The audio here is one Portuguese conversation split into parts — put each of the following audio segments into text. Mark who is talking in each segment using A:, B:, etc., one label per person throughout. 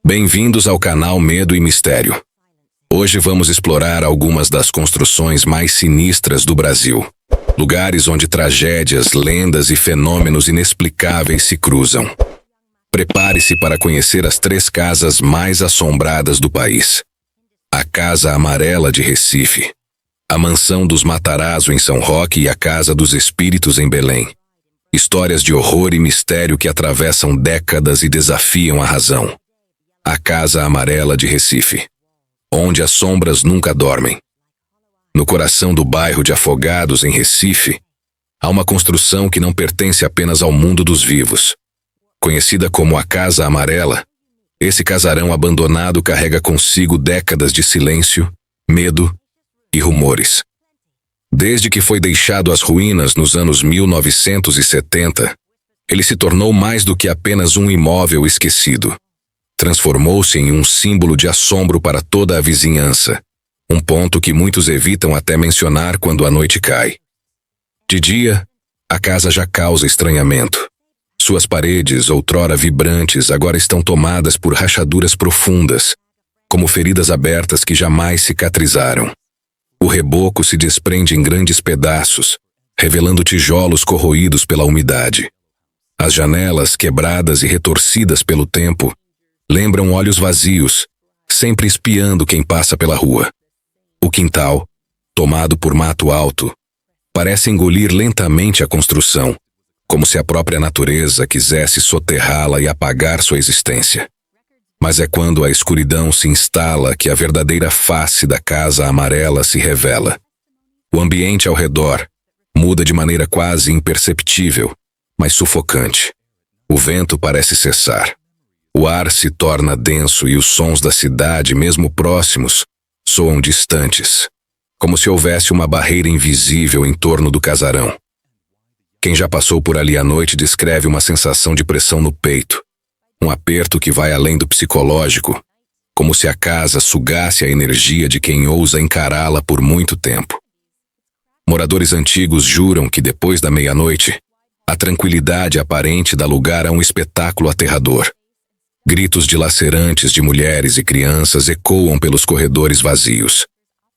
A: Bem-vindos ao canal Medo e Mistério. Hoje vamos explorar algumas das construções mais sinistras do Brasil. Lugares onde tragédias, lendas e fenômenos inexplicáveis se cruzam. Prepare-se para conhecer as 3 casas mais assombradas do país. A Casa Amarela de Recife, a Mansão dos Matarazzo em São Roque e a Casa dos Espíritos em Belém. Histórias de horror e mistério que atravessam décadas e desafiam a razão. A Casa Amarela de Recife, onde as sombras nunca dormem. No coração do bairro de Afogados, em Recife, há uma construção que não pertence apenas ao mundo dos vivos. Conhecida como a Casa Amarela, esse casarão abandonado carrega consigo décadas de silêncio, medo e rumores. Desde que foi deixado às ruínas nos anos 1970, ele se tornou mais do que apenas um imóvel esquecido. Transformou-se em um símbolo de assombro para toda a vizinhança, um ponto que muitos evitam até mencionar quando a noite cai. De dia, a casa já causa estranhamento. Suas paredes, outrora vibrantes, agora estão tomadas por rachaduras profundas, como feridas abertas que jamais cicatrizaram. O reboco se desprende em grandes pedaços, revelando tijolos corroídos pela umidade. As janelas, quebradas e retorcidas pelo tempo, lembram olhos vazios, sempre espiando quem passa pela rua. O quintal, tomado por mato alto, parece engolir lentamente a construção, como se a própria natureza quisesse soterrá-la e apagar sua existência. Mas é quando a escuridão se instala que a verdadeira face da Casa Amarela se revela. O ambiente ao redor muda de maneira quase imperceptível, mas sufocante. O vento parece cessar. O ar se torna denso e os sons da cidade, mesmo próximos, soam distantes, como se houvesse uma barreira invisível em torno do casarão. Quem já passou por ali à noite descreve uma sensação de pressão no peito, um aperto que vai além do psicológico, como se a casa sugasse a energia de quem ousa encará-la por muito tempo. Moradores antigos juram que depois da meia-noite, a tranquilidade aparente dá lugar a um espetáculo aterrador. Gritos dilacerantes de mulheres e crianças ecoam pelos corredores vazios.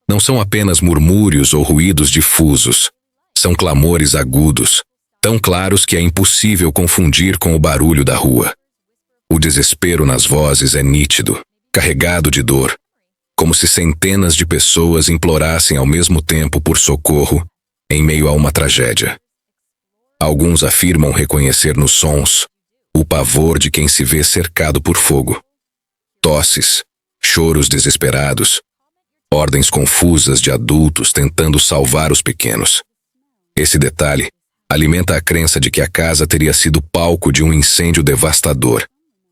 A: Não são apenas murmúrios ou ruídos difusos. São clamores agudos, tão claros que é impossível confundir com o barulho da rua. O desespero nas vozes é nítido, carregado de dor, como se centenas de pessoas implorassem ao mesmo tempo por socorro em meio a uma tragédia. Alguns afirmam reconhecer nos sons o pavor de quem se vê cercado por fogo. Tosses, choros desesperados, ordens confusas de adultos tentando salvar os pequenos. Esse detalhe alimenta a crença de que a casa teria sido palco de um incêndio devastador,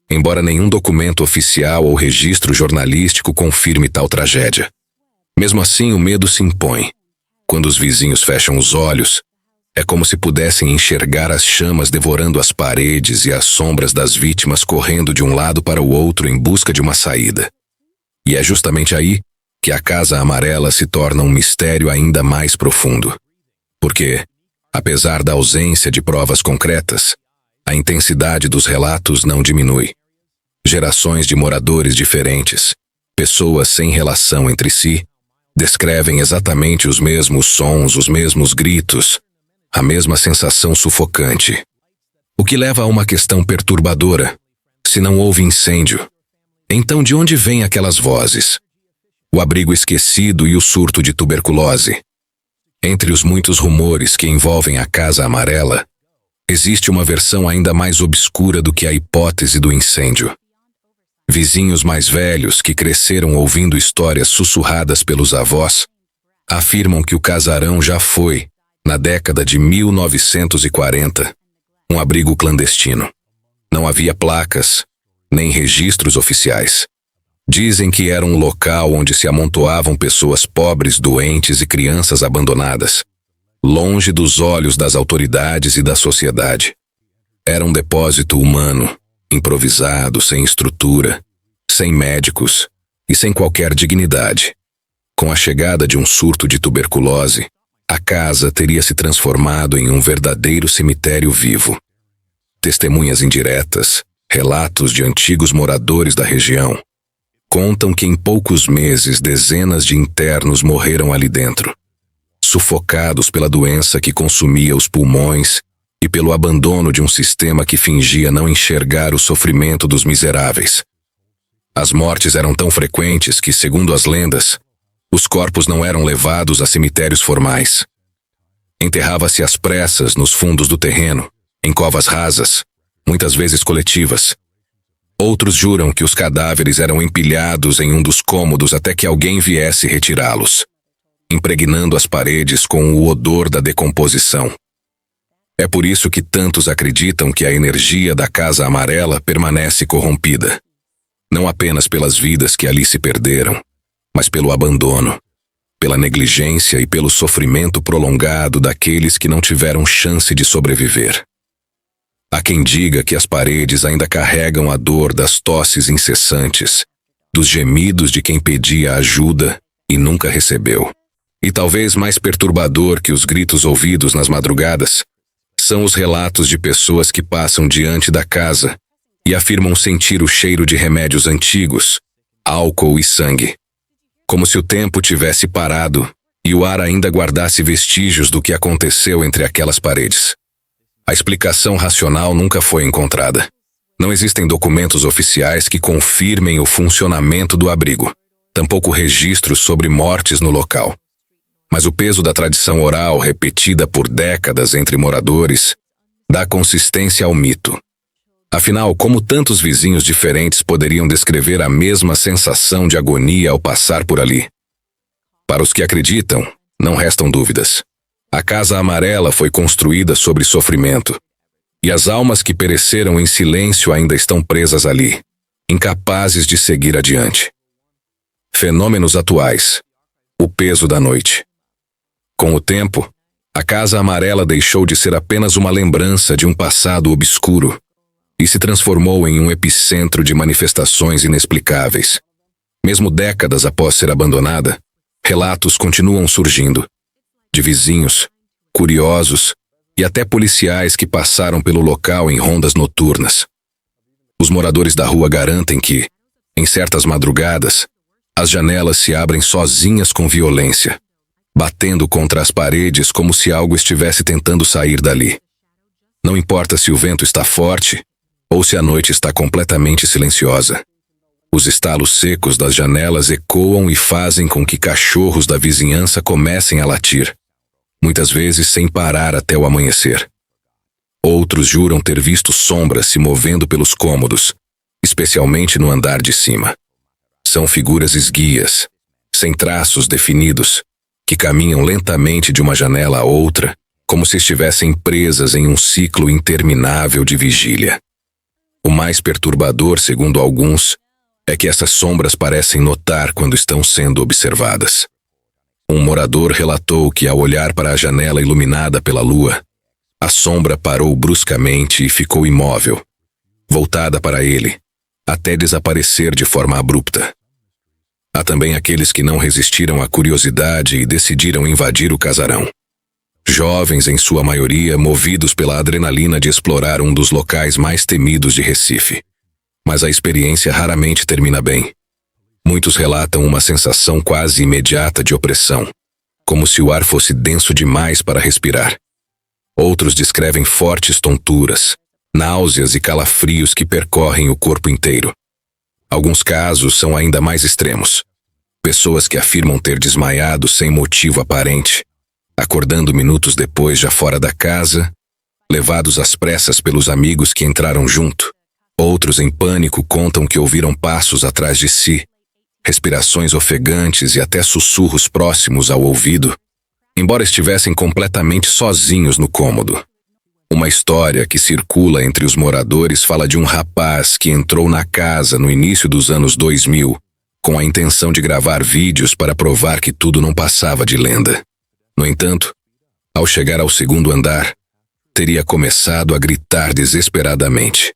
A: embora nenhum documento oficial ou registro jornalístico confirme tal tragédia. Mesmo assim, o medo se impõe. Quando os vizinhos fecham os olhos, é como se pudessem enxergar as chamas devorando as paredes e as sombras das vítimas correndo de um lado para o outro em busca de uma saída. E é justamente aí que a Casa Amarela se torna um mistério ainda mais profundo. Porque, apesar da ausência de provas concretas, a intensidade dos relatos não diminui. Gerações de moradores diferentes, pessoas sem relação entre si, descrevem exatamente os mesmos sons, os mesmos gritos, a mesma sensação sufocante. O que leva a uma questão perturbadora. Se não houve incêndio, então de onde vêm aquelas vozes? O abrigo esquecido e o surto de tuberculose. Entre os muitos rumores que envolvem a Casa Amarela, existe uma versão ainda mais obscura do que a hipótese do incêndio. Vizinhos mais velhos que cresceram ouvindo histórias sussurradas pelos avós, afirmam que o casarão já foi, na década de 1940, um abrigo clandestino. Não havia placas, nem registros oficiais. Dizem que era um local onde se amontoavam pessoas pobres, doentes e crianças abandonadas, longe dos olhos das autoridades e da sociedade. Era um depósito humano, improvisado, sem estrutura, sem médicos e sem qualquer dignidade. Com a chegada de um surto de tuberculose, a casa teria se transformado em um verdadeiro cemitério vivo. Testemunhas indiretas, Relatos de antigos moradores da região contam que em poucos meses dezenas de internos morreram ali dentro, sufocados pela doença que consumia os pulmões e pelo abandono de um sistema que fingia não enxergar o sofrimento dos miseráveis. As mortes eram tão frequentes que, segundo as lendas, os corpos não eram levados a cemitérios formais. Enterrava-se às pressas nos fundos do terreno, em covas rasas, muitas vezes coletivas. Outros juram que os cadáveres eram empilhados em um dos cômodos até que alguém viesse retirá-los, impregnando as paredes com o odor da decomposição. É por isso que tantos acreditam que a energia da Casa Amarela permanece corrompida, não apenas pelas vidas que ali se perderam, mas pelo abandono, pela negligência e pelo sofrimento prolongado daqueles que não tiveram chance de sobreviver. Há quem diga que as paredes ainda carregam a dor das tosses incessantes, dos gemidos de quem pedia ajuda e nunca recebeu. E talvez mais perturbador que os gritos ouvidos nas madrugadas, são os relatos de pessoas que passam diante da casa e afirmam sentir o cheiro de remédios antigos, álcool e sangue, como se o tempo tivesse parado e o ar ainda guardasse vestígios do que aconteceu entre aquelas paredes. A explicação racional nunca foi encontrada. Não existem documentos oficiais que confirmem o funcionamento do abrigo, tampouco registros sobre mortes no local. Mas o peso da tradição oral repetida por décadas entre moradores dá consistência ao mito. Afinal, como tantos vizinhos diferentes poderiam descrever a mesma sensação de agonia ao passar por ali? Para os que acreditam, não restam dúvidas. A Casa Amarela foi construída sobre sofrimento, e as almas que pereceram em silêncio ainda estão presas ali, incapazes de seguir adiante. Fenômenos atuais. O peso da noite. Com o tempo, a Casa Amarela deixou de ser apenas uma lembrança de um passado obscuro e se transformou em um epicentro de manifestações inexplicáveis. Mesmo décadas após ser abandonada, relatos continuam surgindo, de vizinhos, curiosos e até policiais que passaram pelo local em rondas noturnas. Os moradores da rua garantem que, em certas madrugadas, as janelas se abrem sozinhas com violência, batendo contra as paredes como se algo estivesse tentando sair dali. Não importa se o vento está forte ou se a noite está completamente silenciosa. Os estalos secos das janelas ecoam e fazem com que cachorros da vizinhança comecem a latir, muitas vezes sem parar até o amanhecer. Outros juram ter visto sombras se movendo pelos cômodos, especialmente no andar de cima. São figuras esguias, sem traços definidos, que caminham lentamente de uma janela a outra, como se estivessem presas em um ciclo interminável de vigília. O mais perturbador, segundo alguns, é que essas sombras parecem notar quando estão sendo observadas. Um morador relatou que, ao olhar para a janela iluminada pela lua, a sombra parou bruscamente e ficou imóvel, voltada para ele, até desaparecer de forma abrupta. Há também aqueles que não resistiram à curiosidade e decidiram invadir o casarão. Jovens, em sua maioria, movidos pela adrenalina de explorar um dos locais mais temidos de Recife. Mas a experiência raramente termina bem. Muitos relatam uma sensação quase imediata de opressão, como se o ar fosse denso demais para respirar. Outros descrevem fortes tonturas, náuseas e calafrios que percorrem o corpo inteiro. Alguns casos são ainda mais extremos. Pessoas que afirmam ter desmaiado sem motivo aparente, acordando minutos depois já fora da casa, levados às pressas pelos amigos que entraram junto. Outros, em pânico, contam que ouviram passos atrás de si, respirações ofegantes e até sussurros próximos ao ouvido, embora estivessem completamente sozinhos no cômodo. Uma história que circula entre os moradores fala de um rapaz que entrou na casa no início dos anos 2000, com a intenção de gravar vídeos para provar que tudo não passava de lenda. No entanto, ao chegar ao segundo andar, teria começado a gritar desesperadamente.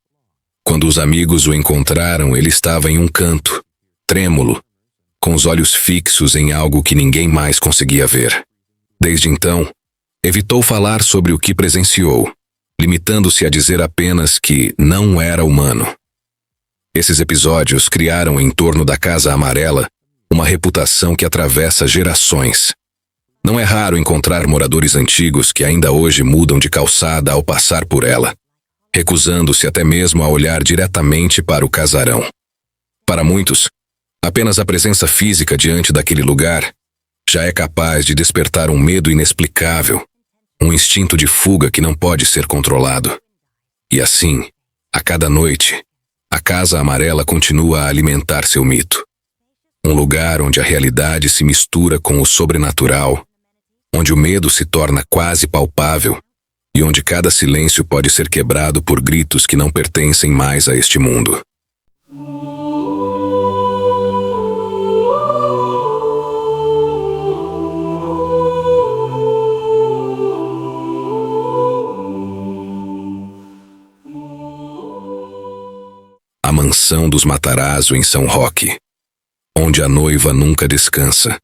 A: Quando os amigos o encontraram, ele estava em um canto, trêmulo, com os olhos fixos em algo que ninguém mais conseguia ver. Desde então, evitou falar sobre o que presenciou, limitando-se a dizer apenas que não era humano. Esses episódios criaram em torno da Casa Amarela uma reputação que atravessa gerações. Não é raro encontrar moradores antigos que ainda hoje mudam de calçada ao passar por ela, recusando-se até mesmo a olhar diretamente para o casarão. Para muitos, apenas a presença física diante daquele lugar já é capaz de despertar um medo inexplicável, um instinto de fuga que não pode ser controlado. E assim, a cada noite, a Casa Amarela continua a alimentar seu mito. Um lugar onde a realidade se mistura com o sobrenatural, onde o medo se torna quase palpável e onde cada silêncio pode ser quebrado por gritos que não pertencem mais a este mundo. A mansão dos Matarazzo em São Roque, onde a noiva nunca descansa.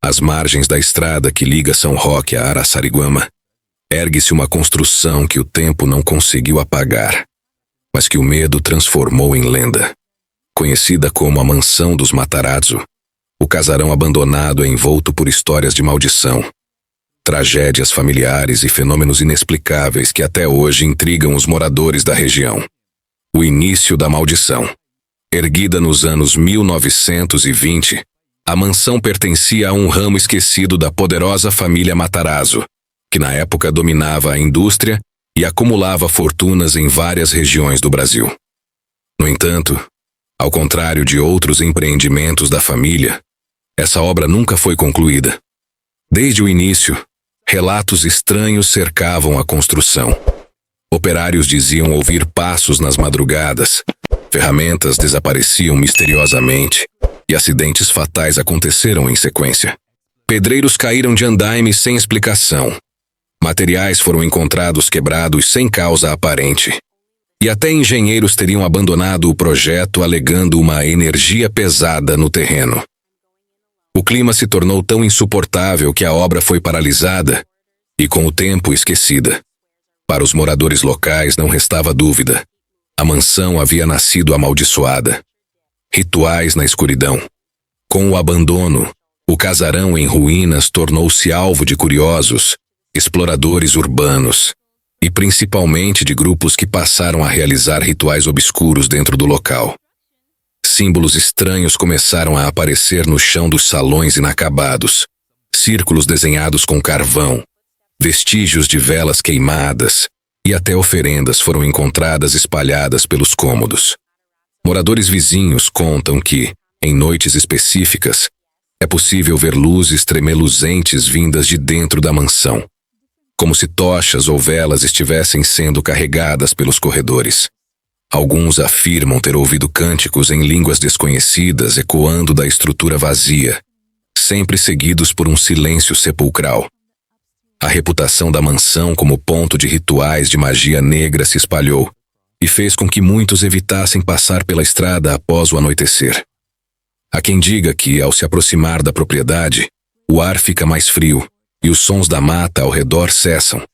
A: Às margens da estrada que liga São Roque a Araçariguama, ergue-se uma construção que o tempo não conseguiu apagar, mas que o medo transformou em lenda. Conhecida como a Mansão dos Matarazzo, o casarão abandonado é envolto por histórias de maldição, tragédias familiares e fenômenos inexplicáveis que até hoje intrigam os moradores da região. O início da maldição. Erguida nos anos 1920, a mansão pertencia a um ramo esquecido da poderosa família Matarazzo, que na época dominava a indústria e acumulava fortunas em várias regiões do Brasil. No entanto, ao contrário de outros empreendimentos da família, essa obra nunca foi concluída. Desde o início, relatos estranhos cercavam a construção. Operários diziam ouvir passos nas madrugadas, ferramentas desapareciam misteriosamente e acidentes fatais aconteceram em sequência. Pedreiros caíram de andaime sem explicação. Materiais foram encontrados quebrados sem causa aparente. E até engenheiros teriam abandonado o projeto alegando uma energia pesada no terreno. O clima se tornou tão insuportável que a obra foi paralisada e, com o tempo, esquecida. Para os moradores locais não restava dúvida. A mansão havia nascido amaldiçoada. Rituais na escuridão. Com o abandono, o casarão em ruínas tornou-se alvo de curiosos, exploradores urbanos e principalmente de grupos que passaram a realizar rituais obscuros dentro do local. Símbolos estranhos começaram a aparecer no chão dos salões inacabados, círculos desenhados com carvão, vestígios de velas queimadas e até oferendas foram encontradas espalhadas pelos cômodos. Moradores vizinhos contam que, em noites específicas, é possível ver luzes tremeluzentes vindas de dentro da mansão, como se tochas ou velas estivessem sendo carregadas pelos corredores. Alguns afirmam ter ouvido cânticos em línguas desconhecidas ecoando da estrutura vazia, sempre seguidos por um silêncio sepulcral. A reputação da mansão como ponto de rituais de magia negra se espalhou e fez com que muitos evitassem passar pela estrada após o anoitecer. Há quem diga que, ao se aproximar da propriedade, o ar fica mais frio e os sons da mata ao redor cessam,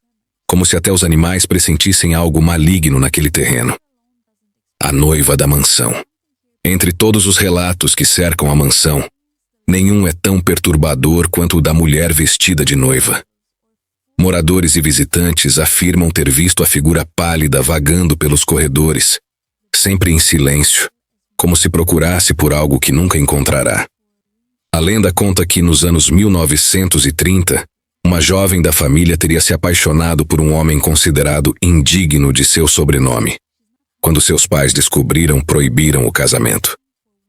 A: como se até os animais pressentissem algo maligno naquele terreno. A noiva da mansão. Entre todos os relatos que cercam a mansão, nenhum é tão perturbador quanto o da mulher vestida de noiva. Moradores e visitantes afirmam ter visto a figura pálida vagando pelos corredores, sempre em silêncio, como se procurasse por algo que nunca encontrará. A lenda conta que, nos anos 1930, uma jovem da família teria se apaixonado por um homem considerado indigno de seu sobrenome. Quando seus pais descobriram, proibiram o casamento.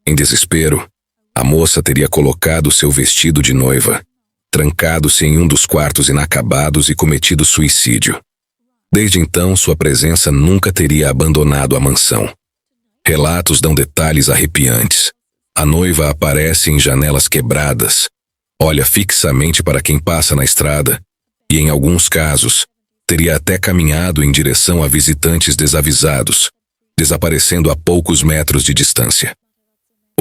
A: Em desespero, a moça teria colocado seu vestido de noiva, trancado-se em um dos quartos inacabados e cometido suicídio. Desde então, sua presença nunca teria abandonado a mansão. Relatos dão detalhes arrepiantes. A noiva aparece em janelas quebradas, olha fixamente para quem passa na estrada e, em alguns casos, teria até caminhado em direção a visitantes desavisados, desaparecendo a poucos metros de distância.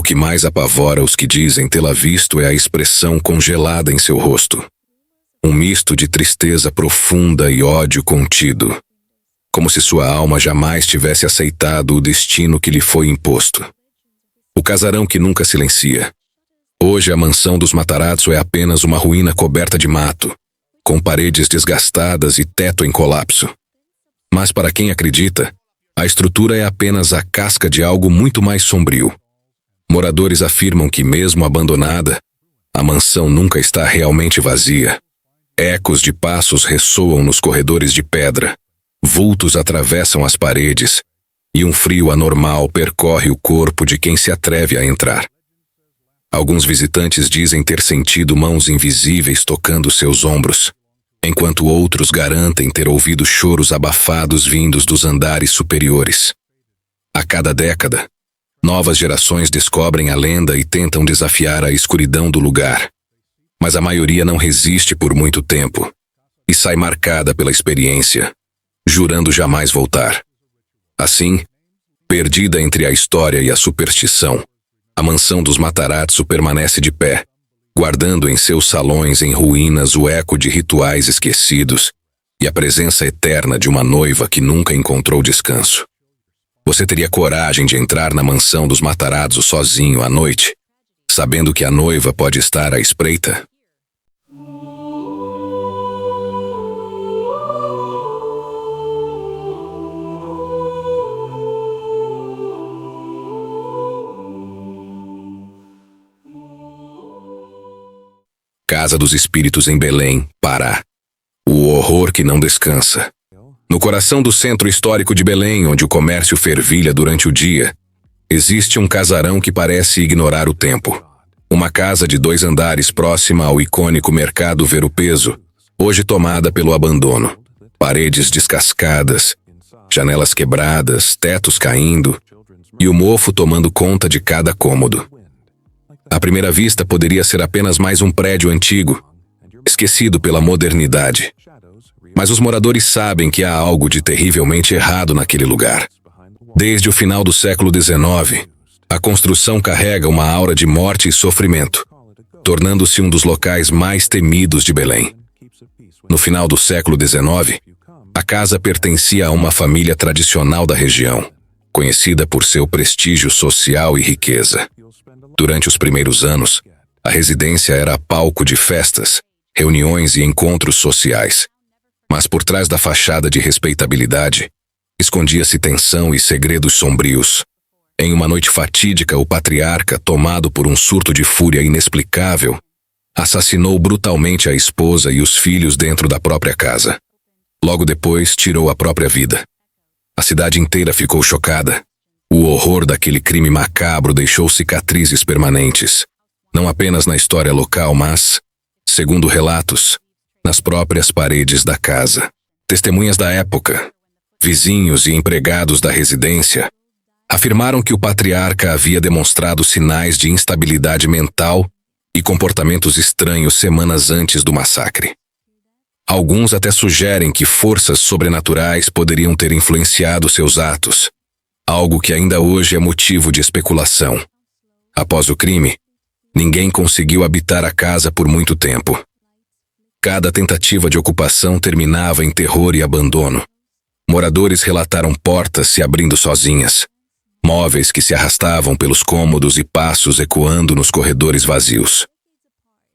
A: O que mais apavora os que dizem tê-la visto é a expressão congelada em seu rosto. Um misto de tristeza profunda e ódio contido. como se sua alma jamais tivesse aceitado o destino que lhe foi imposto. O casarão que nunca silencia. Hoje a mansão dos Matarazzo é apenas uma ruína coberta de mato, com paredes desgastadas e teto em colapso. Mas para quem acredita, a estrutura é apenas a casca de algo muito mais sombrio. Moradores afirmam que, mesmo abandonada, a mansão nunca está realmente vazia. Ecos de passos ressoam nos corredores de pedra, vultos atravessam as paredes, e um frio anormal percorre o corpo de quem se atreve a entrar. Alguns visitantes dizem ter sentido mãos invisíveis tocando seus ombros, enquanto outros garantem ter ouvido choros abafados vindos dos andares superiores. A cada década, novas gerações descobrem a lenda e tentam desafiar a escuridão do lugar. Mas a maioria não resiste por muito tempo e sai marcada pela experiência, jurando jamais voltar. Assim, perdida entre a história e a superstição, a mansão dos Matarazzo permanece de pé, guardando em seus salões em ruínas o eco de rituais esquecidos e a presença eterna de uma noiva que nunca encontrou descanso. Você teria coragem de entrar na mansão dos Matarazzo sozinho à noite, sabendo que a noiva pode estar à espreita? Casa dos Espíritos em Belém, Pará. O horror que não descansa. No coração do centro histórico de Belém, onde o comércio fervilha durante o dia, existe um casarão que parece ignorar o tempo. Uma casa de 2 andares próxima ao icônico mercado Ver-o-Peso, hoje tomada pelo abandono. Paredes descascadas, janelas quebradas, tetos caindo e o mofo tomando conta de cada cômodo. À primeira vista, poderia ser apenas mais um prédio antigo, esquecido pela modernidade. Mas os moradores sabem que há algo de terrivelmente errado naquele lugar. Desde o final do século XIX, a construção carrega uma aura de morte e sofrimento, tornando-se um dos locais mais temidos de Belém. No final do século XIX, a casa pertencia a uma família tradicional da região, conhecida por seu prestígio social e riqueza. Durante os primeiros anos, a residência era palco de festas, reuniões e encontros sociais. Mas por trás da fachada de respeitabilidade, escondia-se tensão e segredos sombrios. Em uma noite fatídica, o patriarca, tomado por um surto de fúria inexplicável, assassinou brutalmente a esposa e os filhos dentro da própria casa. Logo depois, tirou a própria vida. A cidade inteira ficou chocada. O horror daquele crime macabro deixou cicatrizes permanentes, não apenas na história local, mas, segundo relatos, nas próprias paredes da casa. Testemunhas da época, vizinhos e empregados da residência, afirmaram que o patriarca havia demonstrado sinais de instabilidade mental e comportamentos estranhos semanas antes do massacre. Alguns até sugerem que forças sobrenaturais poderiam ter influenciado seus atos, algo que ainda hoje é motivo de especulação. Após o crime, ninguém conseguiu habitar a casa por muito tempo. Cada tentativa de ocupação terminava em terror e abandono. Moradores relataram portas se abrindo sozinhas, móveis que se arrastavam pelos cômodos e passos ecoando nos corredores vazios.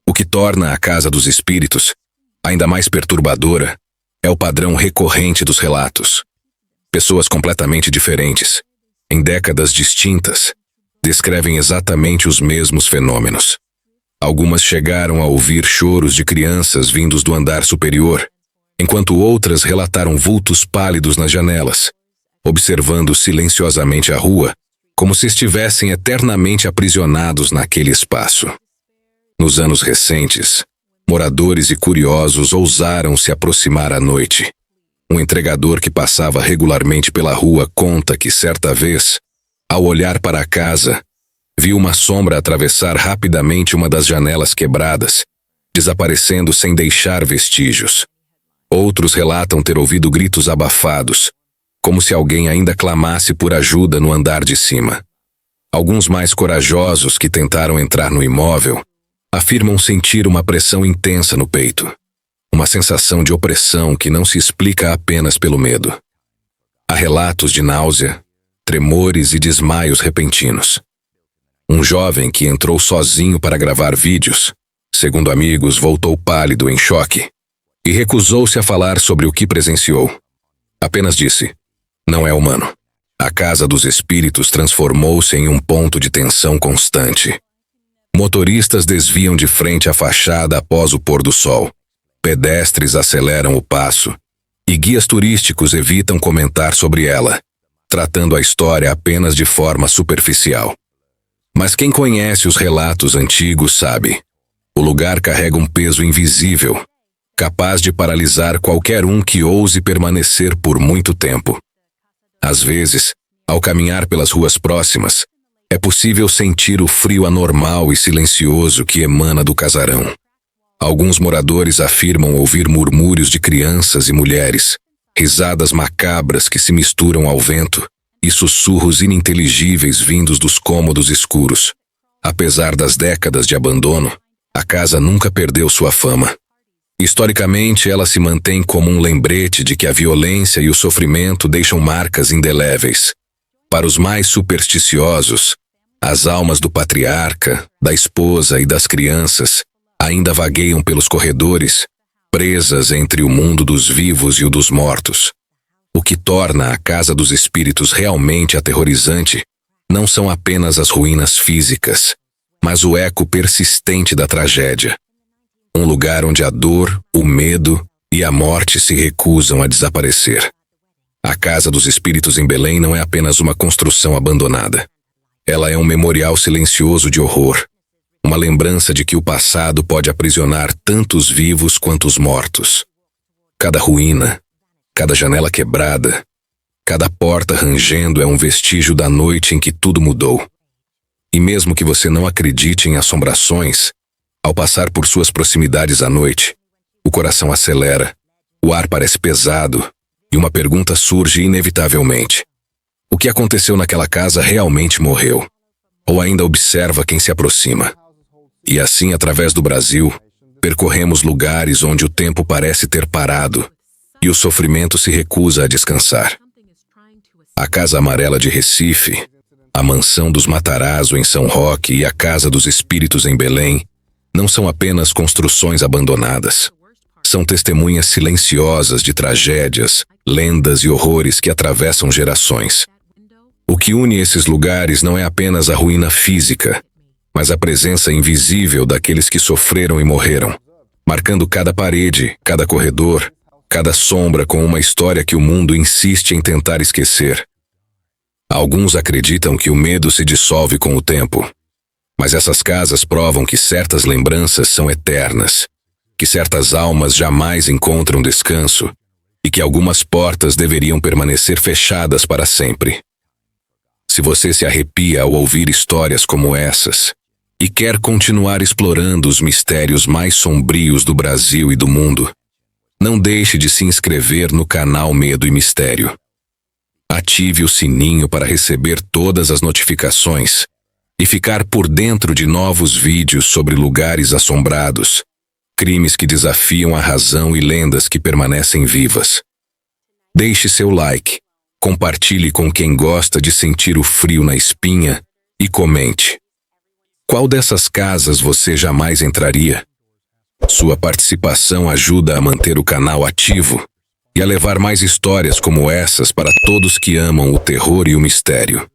A: O que torna a Casa dos Espíritos ainda mais perturbadora é o padrão recorrente dos relatos. Pessoas completamente diferentes, em décadas distintas, descrevem exatamente os mesmos fenômenos. Algumas chegaram a ouvir choros de crianças vindos do andar superior, enquanto outras relataram vultos pálidos nas janelas, observando silenciosamente a rua, como se estivessem eternamente aprisionados naquele espaço. Nos anos recentes, moradores e curiosos ousaram se aproximar à noite. Um entregador que passava regularmente pela rua conta que, certa vez, ao olhar para a casa, viu uma sombra atravessar rapidamente uma das janelas quebradas, desaparecendo sem deixar vestígios. Outros relatam ter ouvido gritos abafados, como se alguém ainda clamasse por ajuda no andar de cima. Alguns mais corajosos que tentaram entrar no imóvel afirmam sentir uma pressão intensa no peito. Uma sensação de opressão que não se explica apenas pelo medo. Há relatos de náusea, tremores e desmaios repentinos. Um jovem que entrou sozinho para gravar vídeos, segundo amigos, voltou pálido em choque e recusou-se a falar sobre o que presenciou. Apenas disse: "Não é humano." A casa dos espíritos transformou-se em um ponto de tensão constante. Motoristas desviam de frente à fachada após o pôr do sol. Pedestres aceleram o passo e guias turísticos evitam comentar sobre ela, tratando a história apenas de forma superficial. Mas quem conhece os relatos antigos sabe: o lugar carrega um peso invisível, capaz de paralisar qualquer um que ouse permanecer por muito tempo. Às vezes, ao caminhar pelas ruas próximas, é possível sentir o frio anormal e silencioso que emana do casarão. Alguns moradores afirmam ouvir murmúrios de crianças e mulheres, risadas macabras que se misturam ao vento e sussurros ininteligíveis vindos dos cômodos escuros. Apesar das décadas de abandono, a casa nunca perdeu sua fama. Historicamente, ela se mantém como um lembrete de que a violência e o sofrimento deixam marcas indeléveis. Para os mais supersticiosos, as almas do patriarca, da esposa e das crianças ainda vagueiam pelos corredores, presas entre o mundo dos vivos e o dos mortos. O que torna a casa dos espíritos realmente aterrorizante não são apenas as ruínas físicas, mas o eco persistente da tragédia. Um lugar onde a dor, o medo e a morte se recusam a desaparecer. A Casa dos Espíritos em Belém não é apenas uma construção abandonada. Ela é um memorial silencioso de horror, uma lembrança de que o passado pode aprisionar tanto os vivos quanto os mortos. Cada ruína, cada janela quebrada, cada porta rangendo é um vestígio da noite em que tudo mudou. E mesmo que você não acredite em assombrações, ao passar por suas proximidades à noite, o coração acelera, o ar parece pesado e uma pergunta surge inevitavelmente: o que aconteceu naquela casa realmente morreu? Ou ainda observa quem se aproxima? E assim, através do Brasil, percorremos lugares onde o tempo parece ter parado e o sofrimento se recusa a descansar. A Casa Amarela de Recife, a Mansão dos Matarazzo em São Roque e a Casa dos Espíritos em Belém não são apenas construções abandonadas. São testemunhas silenciosas de tragédias, lendas e horrores que atravessam gerações. O que une esses lugares não é apenas a ruína física, mas a presença invisível daqueles que sofreram e morreram, marcando cada parede, cada corredor, cada sombra com uma história que o mundo insiste em tentar esquecer. Alguns acreditam que o medo se dissolve com o tempo, mas essas casas provam que certas lembranças são eternas, que certas almas jamais encontram descanso e que algumas portas deveriam permanecer fechadas para sempre. Se você se arrepia ao ouvir histórias como essas e quer continuar explorando os mistérios mais sombrios do Brasil e do mundo, não deixe de se inscrever no canal Medo e Mistério. Ative o sininho para receber todas as notificações e ficar por dentro de novos vídeos sobre lugares assombrados, crimes que desafiam a razão e lendas que permanecem vivas. Deixe seu like, compartilhe com quem gosta de sentir o frio na espinha e comente: qual dessas casas você jamais entraria? Sua participação ajuda a manter o canal ativo e a levar mais histórias como essas para todos que amam o terror e o mistério.